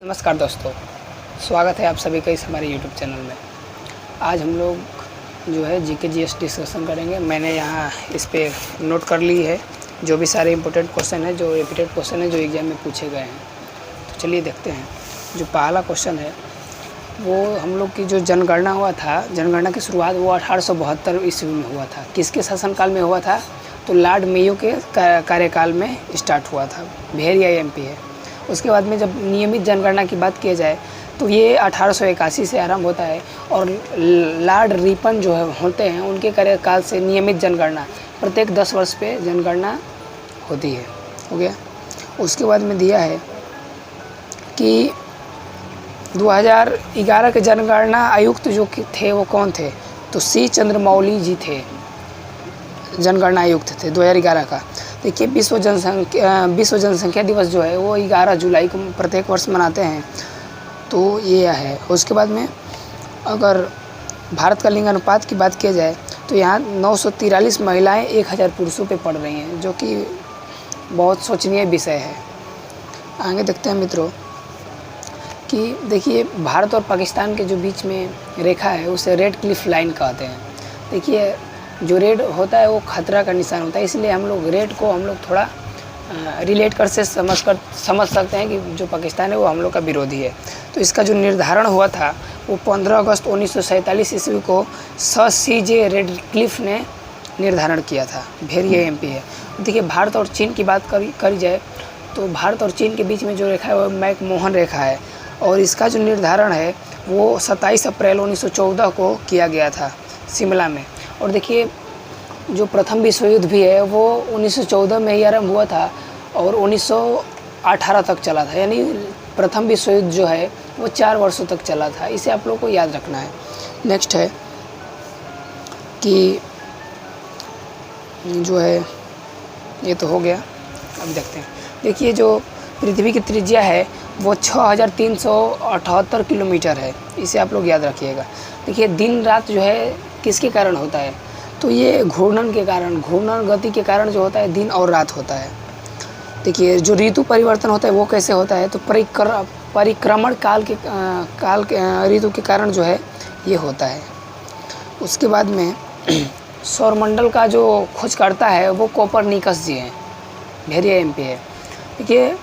नमस्कार दोस्तों, स्वागत है आप सभी का इस हमारे यूट्यूब चैनल में। आज हम लोग जो है जीके जीएस डिस्कशन करेंगे। मैंने यहाँ इस पे नोट कर ली है जो भी सारे इंपॉर्टेंट क्वेश्चन है, जो रिपीटेड क्वेश्चन है जो एग्जाम में पूछे गए हैं। तो चलिए देखते हैं। जो पहला क्वेश्चन है वो हम लोग की जो जनगणना हुआ था, जनगणना की शुरुआत वो 1872 ईस्वी में हुआ था। किसके शासनकाल में हुआ था? तो लॉर्ड मेयो के कार्यकाल में स्टार्ट हुआ था। भेरिया एमपी है। उसके बाद में जब नियमित जनगणना की बात किया जाए तो ये 1881 से आरंभ होता है और लॉर्ड रिपन जो है होते हैं, उनके कार्यकाल से नियमित जनगणना प्रत्येक 10 वर्ष पे जनगणना होती है। हो गया। उसके बाद में दिया है कि 2011 के जनगणना आयुक्त जो थे वो कौन थे? तो सी चंद्रमौली जी थे, जनगणना आयुक्त थे 2011 का। देखिए विश्व जनसंख्या दिवस जो है वो 11 जुलाई को प्रत्येक वर्ष मनाते हैं। तो ये है। उसके बाद में अगर भारत का लिंग अनुपात की बात किया जाए तो यहाँ 943 महिलाएं 1000 पुरुषों पे पढ़ रही हैं, जो कि बहुत सोचनीय विषय है। आगे देखते हैं मित्रों कि देखिए भारत और पाकिस्तान के जो बीच में रेखा है उसे रेड क्लिफ लाइन कहते हैं। देखिए जो रेड होता है वो खतरा का निशान होता है, इसलिए हम लोग रेड को हम लोग थोड़ा रिलेट कर से समझ सकते हैं कि जो पाकिस्तान है वो हम लोग का विरोधी है। तो इसका जो निर्धारण हुआ था वो 15 अगस्त 1947 ईस्वी को सर सी.जे. रेडक्लिफ ने निर्धारण किया था। भेरिया एमपी है। देखिए भारत और चीन की बात करी जाए तो भारत और चीन के बीच में जो रेखा है वो मैकमोहन रेखा है और इसका जो निर्धारण है वो 27 अप्रैल 1914 को किया गया था शिमला में। और देखिए जो प्रथम विश्व युद्ध भी है वो 1914 में ही आरंभ हुआ था और 1918 तक चला था, यानी प्रथम विश्व युद्ध जो है वो 4 वर्षों तक चला था। इसे आप लोग को याद रखना है। नेक्स्ट है कि जो है ये तो हो गया। अब देखते हैं। देखिए जो पृथ्वी की त्रिज्या है वो 6378 किलोमीटर है। इसे आप लोग याद रखिएगा। देखिए दिन रात जो है किसके कारण होता है? तो ये घूर्णन के कारण, घूर्णन गति के कारण जो होता है दिन और रात होता है। देखिए जो ऋतु परिवर्तन होता है वो कैसे होता है? तो परिक्रमण काल के ऋतु के कारण जो है ये होता है। उसके बाद में सौरमंडल का जो खोजकर्ता है वो कोपरनिकस जी हैं। भेरिया एमपी है। देखिए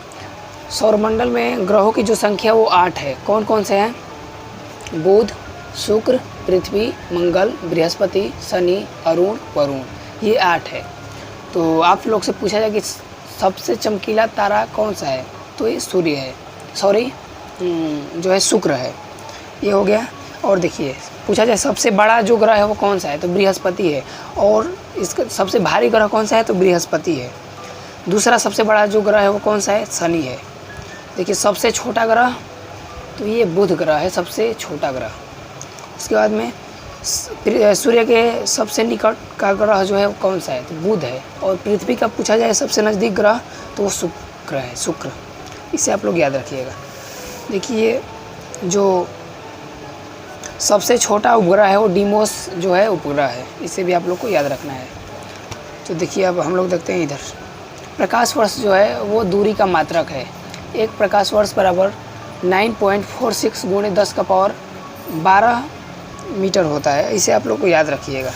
सौरमंडल में ग्रहों की जो संख्या वो 8 है। कौन कौन से हैं? बुध, शुक्र, पृथ्वी, मंगल, बृहस्पति, शनि, अरुण, वरुण, ये 8 है। तो आप लोग से पूछा जाए कि सबसे चमकीला तारा कौन सा है? तो ये सूर्य है, जो है शुक्र है। ये हो गया। और देखिए पूछा जाए सबसे बड़ा जो ग्रह है वो कौन सा है? तो बृहस्पति है। और इसका सबसे भारी ग्रह कौन सा है? तो बृहस्पति है। दूसरा सबसे बड़ा जो ग्रह है वो कौन सा है? शनि है। देखिए सबसे छोटा ग्रह तो ये बुध ग्रह है, सबसे छोटा ग्रह। उसके बाद में सूर्य के सबसे निकट का ग्रह जो है वो कौन सा है? तो बुध है। और पृथ्वी का पूछा जाए सबसे नज़दीक ग्रह तो वो शुक्र है, शुक्र। इसे आप लोग याद रखिएगा। देखिए जो सबसे छोटा उपग्रह है वो डीमोस जो है उपग्रह है। इसे भी आप लोग को याद रखना है। तो देखिए अब हम लोग देखते हैं इधर। प्रकाश वर्ष जो है वो दूरी का मात्रक है। एक प्रकाश वर्ष बराबर 9.46 × 10⁻12 मीटर होता है। इसे आप लोग को याद रखिएगा।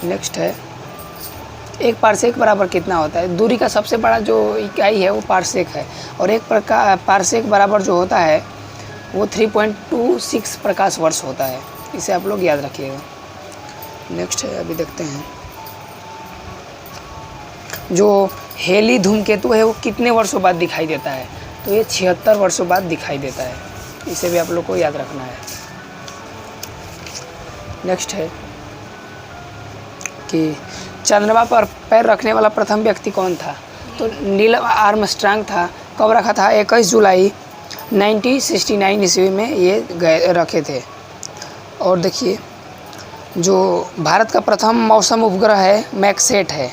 नेक्स्ट है एक पारसेक बराबर कितना होता है? दूरी का सबसे बड़ा जो इकाई है वो पारसेक है और एक पारसेक बराबर जो होता है वो 3.26 प्रकाश वर्ष होता है। इसे आप लोग याद रखिएगा। नेक्स्ट है अभी देखते हैं जो हेली धूमकेतु है वो कितने वर्षों बाद दिखाई देता है? तो ये 76 वर्षों बाद दिखाई देता है। इसे भी आप लोग को याद रखना है। नेक्स्ट है कि चंद्रमा पर पैर रखने वाला प्रथम व्यक्ति कौन था? तो नील आर्मस्ट्रांग था। कब रखा था? 21 जुलाई 1969 ईस्वी में ये रखे थे। और देखिए जो भारत का प्रथम मौसम उपग्रह है मैक्सेट है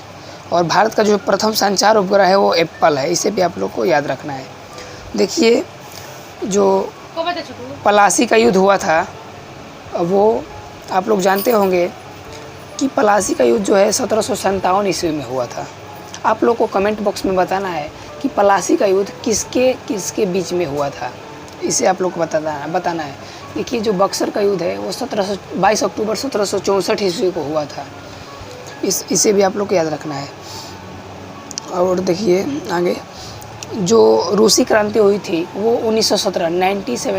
और भारत का जो प्रथम संचार उपग्रह है वो एप्पल है। इसे भी आप लोग को याद रखना है। देखिए जो पलासी का युद्ध हुआ था वो आप लोग जानते होंगे कि पलासी का युद्ध जो है 1757 ईस्वी में हुआ था। आप लोग को कमेंट बॉक्स में बताना है कि पलासी का युद्ध किसके बीच में हुआ था। इसे आप लोग को बताना है। देखिए जो बक्सर का युद्ध है वो 22 अक्टूबर 1764 ईस्वी को हुआ था। इसे भी आप लोग को याद रखना है। और देखिए आगे जो रूसी क्रांति हुई थी वो 1917 ईस्वी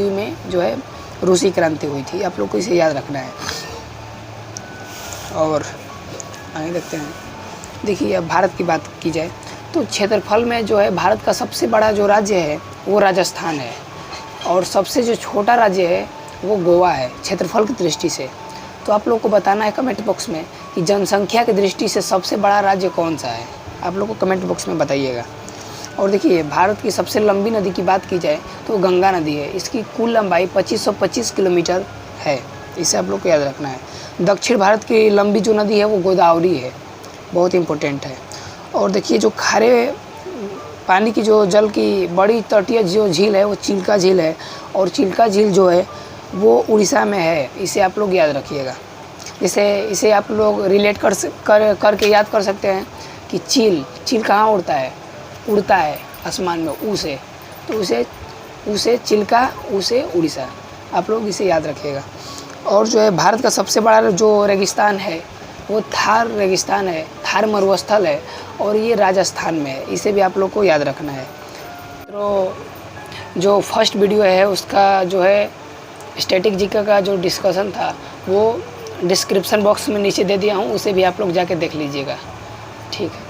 में जो है रूसी क्रांति हुई थी। आप लोग को इसे याद रखना है। और आगे देखते हैं। देखिए अब भारत की बात की जाए तो क्षेत्रफल में जो है भारत का सबसे बड़ा जो राज्य है वो राजस्थान है, और सबसे जो छोटा राज्य है वो गोवा है क्षेत्रफल की दृष्टि से। तो आप लोग को बताना है कमेंट बॉक्स में कि जनसंख्या की दृष्टि से सबसे बड़ा राज्य कौन सा है। आप लोग को कमेंट बॉक्स में बताइएगा। और देखिए भारत की सबसे लंबी नदी की बात की जाए तो गंगा नदी है। इसकी कुल लंबाई 2525 किलोमीटर है। इसे आप लोग को याद रखना है। दक्षिण भारत की लंबी जो नदी है वो गोदावरी है, बहुत इंपॉर्टेंट है। और देखिए जो खारे पानी की जो जल की बड़ी तटीय जो झील है वो चिल्का झील है, और चिल्का झील जो है वो उड़ीसा में है। इसे आप लोग याद रखिएगा। इसे आप लोग रिलेट करके याद कर सकते हैं कि चील कहाँ उड़ता है आसमान में, ऊ से, तो उसे चिल्का, ऊ से उड़ीसा। आप लोग इसे याद रखिएगा। और जो है भारत का सबसे बड़ा जो रेगिस्तान है वो थार रेगिस्तान है, थार मरुस्थल है, और ये राजस्थान में है। इसे भी आप लोग को याद रखना है। तो जो फर्स्ट वीडियो है उसका जो है स्टैटिक जीके का जो डिस्कशन था वो डिस्क्रिप्शन बॉक्स में नीचे दे दिया हूँ, उसे भी आप लोग जाके देख लीजिएगा। ठीक है।